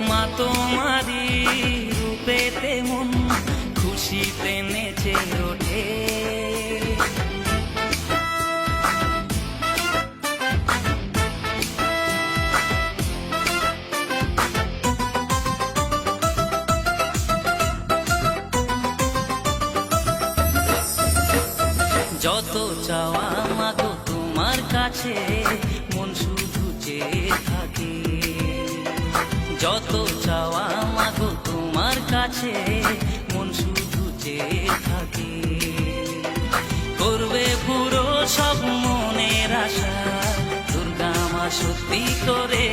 মা তোমারি রূপেতে মন খুশিতে নেচে ওঠে। যত চাওয়া মাগো তোমার কাছে মন শুধু চেয়ে থাকে, যত চাওয়া মাগো তোমার কাছে মন শুধু চেয়ে থাকে। করবে পুরো সব মনের আশা দুর্গা মা সত্যি করে